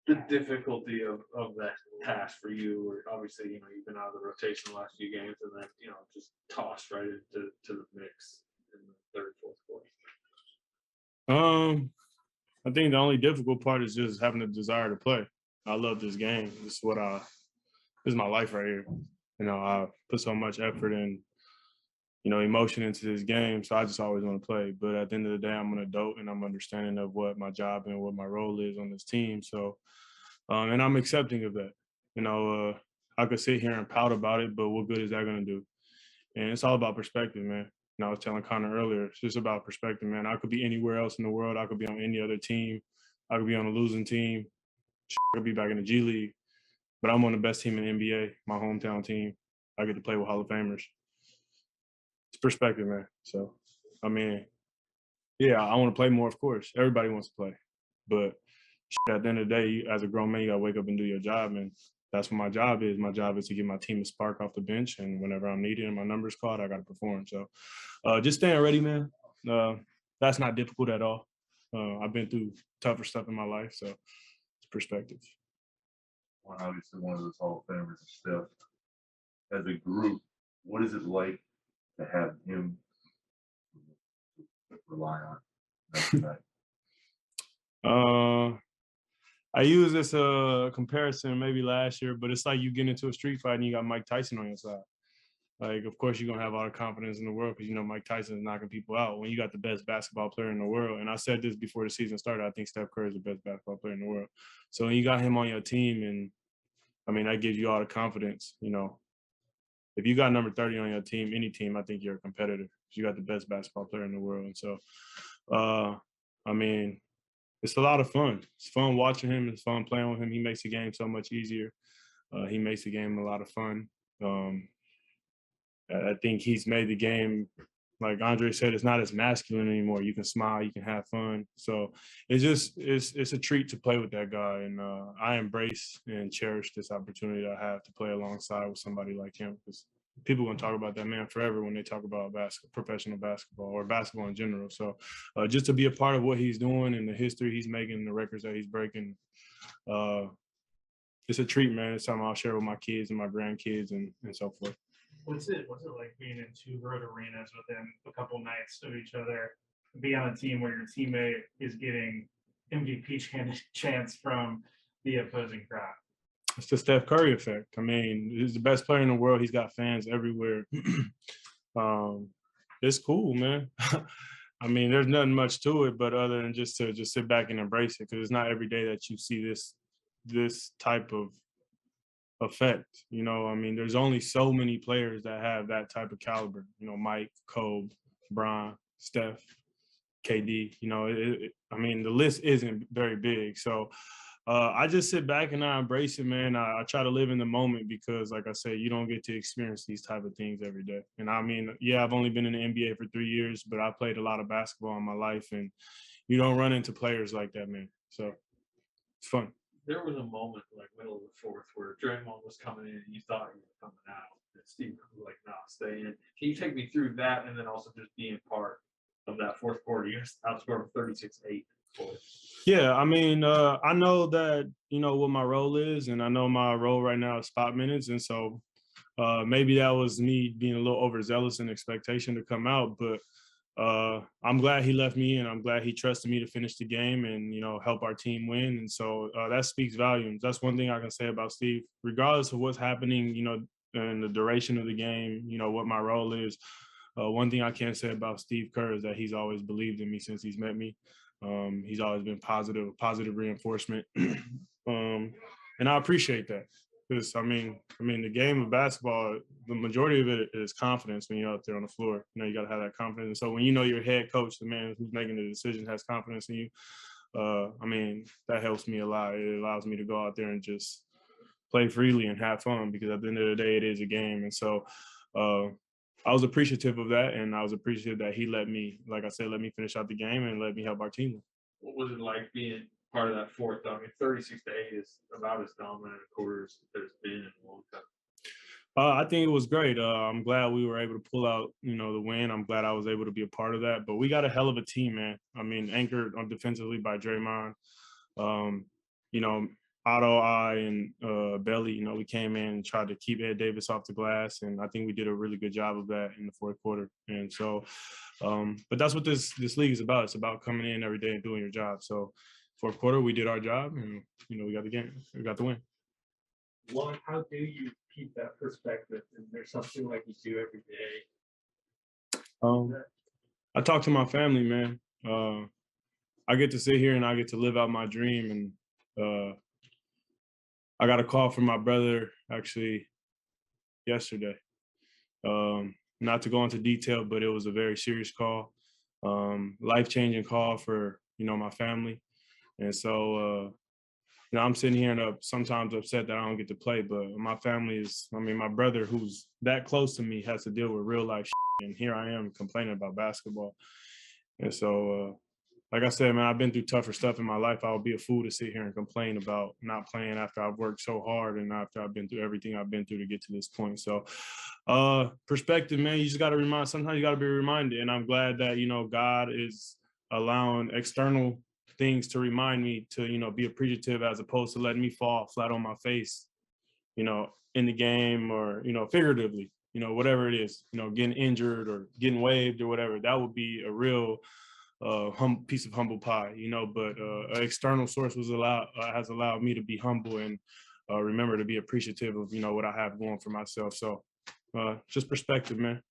the difficulty of that task for you, or obviously, you've been out of the rotation the last few games, and then just tossed right into the mix in the third, fourth quarter. I think the only difficult part is just having the desire to play. I love this game. This is my life right here. I put so much effort and emotion into this game, so I just always want to play. But at the end of the day, I'm an adult and I'm understanding of what my job and what my role is on this team. So, and I'm accepting of that. I could sit here and pout about it, but what good is that going to do? And it's all about perspective, man. I was telling Connor earlier, it's just about perspective, man. I could be anywhere else in the world. I could be on any other team. I could be on a losing team. I could be back in the G League. But I'm on the best team in the NBA, my hometown team. I get to play with Hall of Famers. It's perspective, man. So, yeah, I want to play more, of course. Everybody wants to play. But at the end of the day, as a grown man, you got to wake up and do your job. And that's what my job is. My job is to get my team a spark off the bench. And whenever I'm needed and my number's called, I got to perform. So just staying ready, man. That's not difficult at all. I've been through tougher stuff in my life. So it's perspective. Well, obviously, one of those Hall of Famers is Steph. As a group, what is it like to have him rely on? I use this comparison maybe last year, but it's like you get into a street fight and you got Mike Tyson on your side. Like, of course, you're going to have all the confidence in the world because, Mike Tyson is knocking people out when you got the best basketball player in the world. And I said this before the season started, I think Steph Curry is the best basketball player in the world. So when you got him on your team, and, that gives you all the confidence, If you got number 30 on your team, any team, I think you're a competitor. You got the best basketball player in the world. And so, it's a lot of fun. It's fun watching him. It's fun playing with him. He makes the game so much easier. He makes the game a lot of fun. I think he's made the game, like Andre said, it's not as masculine anymore. You can smile, you can have fun. So it's a treat to play with that guy. And I embrace and cherish this opportunity that I have to play alongside with somebody like him, because people are going to talk about that man forever when they talk about professional basketball or basketball in general. So just to be a part of what he's doing and the history he's making, the records that he's breaking, it's a treat, man. It's something I'll share with my kids and my grandkids and so forth. What's it like being in two road arenas within a couple nights of each other, be on a team where your teammate is getting MVP chance from the opposing crowd? It's the Steph Curry effect. He's the best player in the world. He's got fans everywhere. It's cool, man. There's nothing much to it, but other than just to sit back and embrace it, because it's not every day that you see this type of effect. There's only so many players that have that type of caliber. Mike, Kobe, Bron, Steph, KD. The list isn't very big. So I just sit back and I embrace it, man. I try to live in the moment because, like I said, you don't get to experience these type of things every day. And I've only been in the NBA for 3 years, but I played a lot of basketball in my life, and you don't run into players like that, man. So it's fun. There was a moment, like middle of the fourth, where Draymond was coming in and you thought he was coming out. And Steve was like, "Nah, stay in." Can you take me through that, and then also just being part of that fourth quarter? You outscored 36-8. Yeah, I know that, what my role is, and I know my role right now is spot minutes. And so maybe that was me being a little overzealous in expectation to come out, but I'm glad he left me, and I'm glad he trusted me to finish the game and, help our team win. And so that speaks volumes. That's one thing I can say about Steve, regardless of what's happening, in the duration of the game, what my role is. One thing I can say about Steve Kerrs is that he's always believed in me since he's met me. He's always been positive reinforcement. And I appreciate that. Because, the game of basketball, the majority of it is confidence when you're out there on the floor. You got to have that confidence. And so when your head coach, the man who's making the decision, has confidence in you, that helps me a lot. It allows me to go out there and just play freely and have fun, because at the end of the day, it is a game. And so I was appreciative of that, and I was appreciative that he let me finish out the game and let me help our team. What was it like being part of that fourth? 36-8 is about as dominant a quarter as there's been in a long time. I think it was great. I'm glad we were able to pull out, the win. I'm glad I was able to be a part of that. But we got a hell of a team, man. Anchored on defensively by Draymond. Otto, I, and Belly, you know, we came in and tried to keep Ed Davis off the glass, and I think we did a really good job of that in the fourth quarter. And so, but that's what this league is about. It's about coming in every day and doing your job. So, fourth quarter, we did our job, and you know, we got the game, we got the win. One, how do you keep that perspective? Is there something like you do every day? I talk to my family, man. I get to sit here and I get to live out my dream. And I got a call from my brother actually yesterday. Not to go into detail, but it was a very serious call, life-changing call for, you know, my family. And so, you know, I'm sitting here and sometimes upset that I don't get to play, but my family is, I mean, my brother who's that close to me has to deal with real life shit, and here I am complaining about basketball. And so, like I said, man, I've been through tougher stuff in my life. I would be a fool to sit here and complain about not playing after I've worked so hard and after I've been through everything I've been through to get to this point. So, perspective, man, you just got to sometimes you got to be reminded. And I'm glad that, you know, God is allowing external things to remind me to, you know, be appreciative as opposed to letting me fall flat on my face, you know, in the game or, you know, figuratively, you know, whatever it is, you know, getting injured or getting waived or whatever. That would be a real piece of humble pie, you know, but an external source has allowed me to be humble and remember to be appreciative of, you know, what I have going for myself. So just perspective, man.